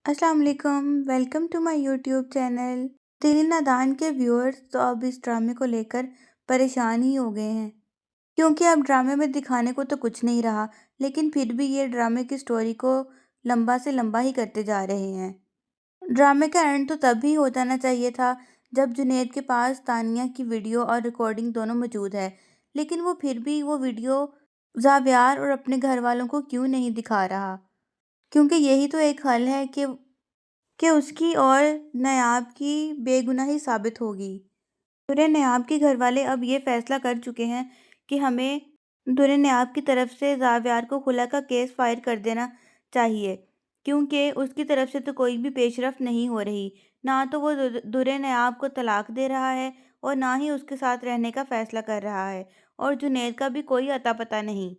السلام علیکم، welcome to my YouTube channel. تیری نادان کے ویورز تو اب اس ڈرامے کو لے کر پریشان ہی ہو گئے ہیں، کیونکہ اب ڈرامے میں دکھانے کو تو کچھ نہیں رہا، لیکن پھر بھی یہ ڈرامے کی سٹوری کو لمبا سے لمبا ہی کرتے جا رہے ہیں۔ ڈرامے کا اینڈ تو تب ہی ہو جانا چاہیے تھا جب جنید کے پاس تانیہ کی ویڈیو اور ریکارڈنگ دونوں موجود ہے، لیکن وہ پھر بھی وہ ویڈیو زاویار اور اپنے گھر والوں کو کیوں نہیں دکھا رہا؟ کیونکہ یہی تو ایک حل ہے کہ اس کی اور نیاب کی بے گناہی ثابت ہوگی۔ درِ نیاب کے گھر والے اب یہ فیصلہ کر چکے ہیں کہ ہمیں درِ نیاب کی طرف سے زاویار کو خلا کا کیس فائر کر دینا چاہیے، کیونکہ اس کی طرف سے تو کوئی بھی پیش رفت نہیں ہو رہی، نہ تو وہ درِ نیاب کو طلاق دے رہا ہے اور نہ ہی اس کے ساتھ رہنے کا فیصلہ کر رہا ہے، اور جنید کا بھی کوئی اتا پتہ نہیں۔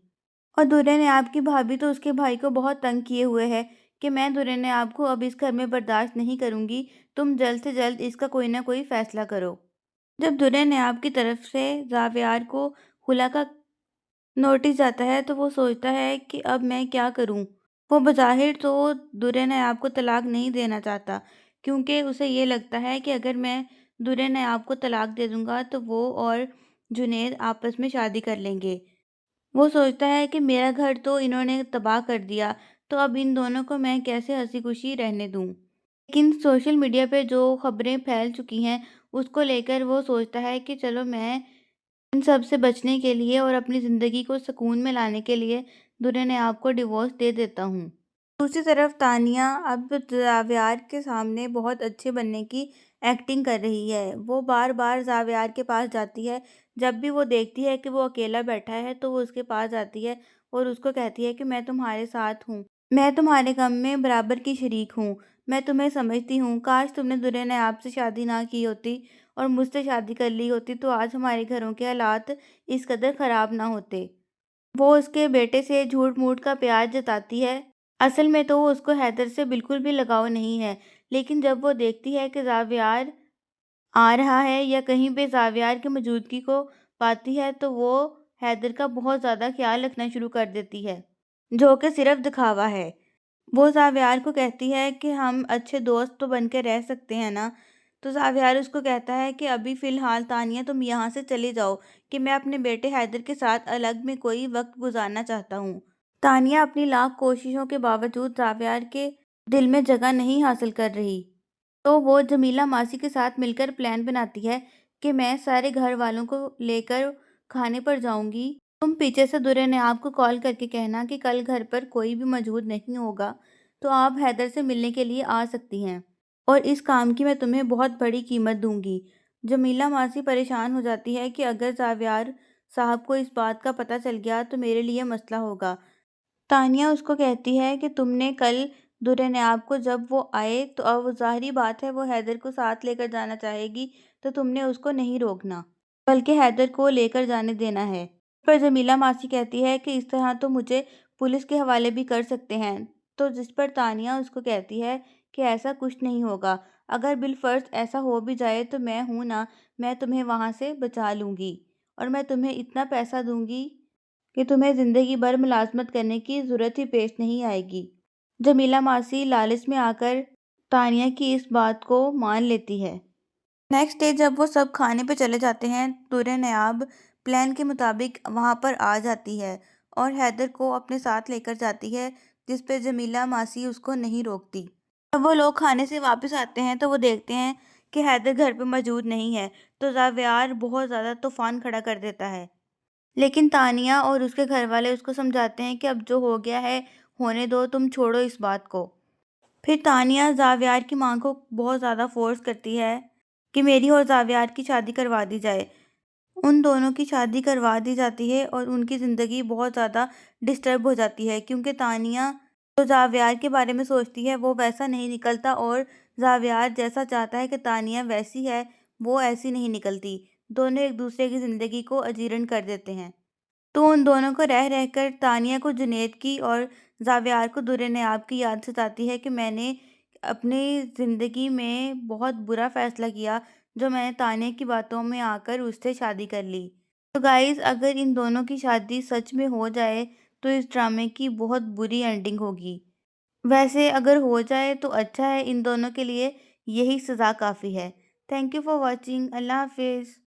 اور درِ نیاب کی بھابھی تو اس کے بھائی کو بہت تنگ کیے ہوئے ہے کہ میں درِ نیاب کو اب اس گھر میں برداشت نہیں کروں گی، تم جلد سے جلد اس کا کوئی نہ کوئی فیصلہ کرو۔ جب درِ نیاب کی طرف سے زاویار کو خلا کا نوٹس جاتا ہے تو وہ سوچتا ہے کہ اب میں کیا کروں۔ وہ بظاہر تو درِ نیاب کو طلاق نہیں دینا چاہتا، کیونکہ اسے یہ لگتا ہے کہ اگر میں درِ نیاب کو طلاق دے دوں گا تو وہ اور جنید آپس میں شادی کر لیں گے۔ وہ سوچتا ہے کہ میرا گھر تو انہوں نے تباہ کر دیا، تو اب ان دونوں کو میں کیسے ہنسی خوشی رہنے دوں۔ لیکن سوشل میڈیا پہ جو خبریں پھیل چکی ہیں اس کو لے کر وہ سوچتا ہے کہ چلو میں ان سب سے بچنے کے لیے اور اپنی زندگی کو سکون میں لانے کے لیے درِ نیاب کو ڈیورس دے دیتا ہوں۔ دوسری طرف تانیہ اب زاویار کے سامنے بہت اچھے بننے کی ایکٹنگ کر رہی ہے۔ وہ بار بار زاویار کے پاس جاتی ہے، جب بھی وہ دیکھتی ہے کہ وہ اکیلا بیٹھا ہے تو وہ اس کے پاس جاتی ہے اور اس کو کہتی ہے کہ میں تمہارے ساتھ ہوں، میں تمہارے غم میں برابر کی شریک ہوں، میں تمہیں سمجھتی ہوں، کاش تم نے درِ نیاب سے شادی نہ کی ہوتی اور مجھ سے شادی کر لی ہوتی تو آج ہمارے گھروں کے حالات اس قدر خراب نہ ہوتے۔ وہ اس کے بیٹے سے جھوٹ موٹ کا پیار جتاتی ہے، اصل میں تو اس کو حیدر سے بالکل بھی لگاؤ نہیں ہے، لیکن جب وہ دیکھتی ہے کہ زاویار آ رہا ہے یا کہیں پہ زاویار کی موجودگی کو پاتی ہے تو وہ حیدر کا بہت زیادہ خیال رکھنا شروع کر دیتی ہے، جو کہ صرف دکھاوا ہے۔ وہ زاویار کو کہتی ہے کہ ہم اچھے دوست تو بن کے رہ سکتے ہیں نا، تو زاویار اس کو کہتا ہے کہ ابھی فی الحال تانیہ تم یہاں سے چلی جاؤ کہ میں اپنے بیٹے حیدر کے ساتھ الگ میں کوئی وقت گزارنا چاہتا ہوں۔ تانیہ اپنی لاکھ کوششوں کے باوجود زاویار کے دل میں جگہ نہیں حاصل کر رہی، تو وہ جمیلہ ماسی کے ساتھ مل کر پلان بناتی ہے کہ میں سارے گھر والوں کو لے کر کھانے پر جاؤں گی، تم پیچھے سے درِ نیاب کو کال کر کے کہنا کہ کل گھر پر کوئی بھی موجود نہیں ہوگا تو آپ حیدر سے ملنے کے لیے آ سکتی ہیں، اور اس کام کی میں تمہیں بہت بڑی قیمت دوں گی۔ جمیلہ ماسی پریشان ہو جاتی ہے کہ اگر زاویار صاحب کو اس بات کا پتہ چل گیا تو میرے لیے مسئلہ ہوگا۔ تانیہ اس کو کہتی ہے کہ تم نے کل درِ نیاب کو جب وہ آئے تو اب ظاہری بات ہے وہ حیدر کو ساتھ لے کر جانا چاہے گی، تو تم نے اس کو نہیں روکنا بلکہ حیدر کو لے کر جانے دینا ہے۔ پر جمیلہ ماسی کہتی ہے کہ اس طرح تو مجھے پولیس کے حوالے بھی کر سکتے ہیں، تو جس پر تانیہ اس کو کہتی ہے کہ ایسا کچھ نہیں ہوگا، اگر بالفرض ایسا ہو بھی جائے تو میں ہوں نا، میں تمہیں وہاں سے بچا لوں گی اور میں تمہیں اتنا پیسہ دوں گی کہ تمہیں زندگی بھر ملازمت کرنے کی ضرورت ہی پیش نہیں آئے گی۔ جمیلہ ماسی لالچ میں آ کر تانیہ کی اس بات کو مان لیتی ہے۔ نیکسٹ ڈے جب وہ سب کھانے پہ چلے جاتے ہیں، درِ نیاب پلان کے مطابق وہاں پر آ جاتی ہے اور حیدر کو اپنے ساتھ لے کر جاتی ہے، جس پہ جمیلہ ماسی اس کو نہیں روکتی۔ جب وہ لوگ کھانے سے واپس آتے ہیں تو وہ دیکھتے ہیں کہ حیدر گھر پہ موجود نہیں ہے، تو زاویار بہت زیادہ طوفان کھڑا کر دیتا ہے، لیکن تانیہ اور اس کے گھر والے اس کو سمجھاتے ہیں کہ اب جو ہو گیا ہے ہونے دو، تم چھوڑو اس بات کو۔ پھر تانیہ زاویار کی ماں کو بہت زیادہ فورس کرتی ہے کہ میری اور زاویار کی شادی کروا دی جائے۔ ان دونوں کی شادی کروا دی جاتی ہے اور ان کی زندگی بہت زیادہ ڈسٹرب ہو جاتی ہے، کیونکہ تانیہ جو زاویار کے بارے میں سوچتی ہے وہ ویسا نہیں نکلتا، اور زاویار جیسا چاہتا ہے کہ تانیہ ویسی ہے وہ ایسی نہیں نکلتی۔ دونوں ایک دوسرے کی زندگی کو اجیرن کر دیتے ہیں، تو ان دونوں کو رہ رہ کر تانیہ کو جنید کی اور زاویار کو درِ نیاب کی یاد ستاتی ہے کہ میں نے اپنی زندگی میں بہت برا فیصلہ کیا جو میں نے تانیہ کی باتوں میں آ کر اس سے شادی کر لی۔ تو گائز، اگر ان دونوں کی شادی سچ میں ہو جائے تو اس ڈرامے کی بہت بری اینڈنگ ہوگی۔ ویسے اگر ہو جائے تو اچھا ہے، ان دونوں کے لیے یہی سزا کافی ہے۔ تھینک یو فار واچنگ، اللہ حافظ۔